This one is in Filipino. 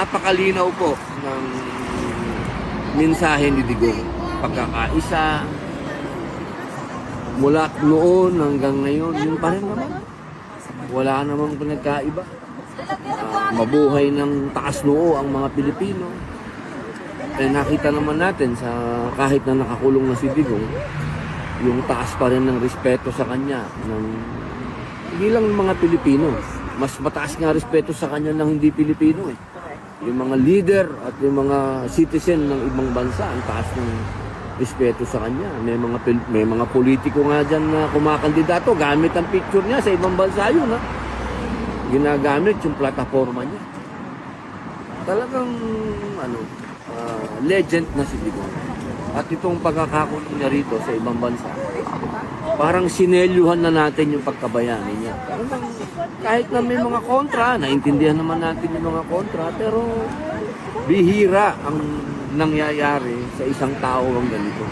Napakalinaw po ng mensahe ni Digong. Pagkakaisa, mula noon hanggang ngayon, yun pa rin naman. Wala namang pinagkaiba. Mabuhay ng taas noo ang mga Pilipino. Eh nakita naman natin sa kahit na nakakulong na si Digong, yung taas pa rin ng respeto sa kanya ng hindi lang ng mga Pilipino. Mas mataas nga respeto sa kanya ng hindi Pilipino eh. Yung mga leader at yung mga citizen ng ibang bansa, ang taas ng respeto sa kanya. May mga politiko nga dyan na kumakandidato, gamit ang picture niya sa ibang bansa yun ha. Ginagamit yung plataforma niya. Talagang legend na si Digong. At itong pagkakakulong niya rito sa ibang bansa, parang sinelyuhan na natin yung pagkabayani niya. Kahit na may mga kontra, naintindihan naman natin yung mga kontra, pero bihira ang nangyayari sa isang tao ang ganito.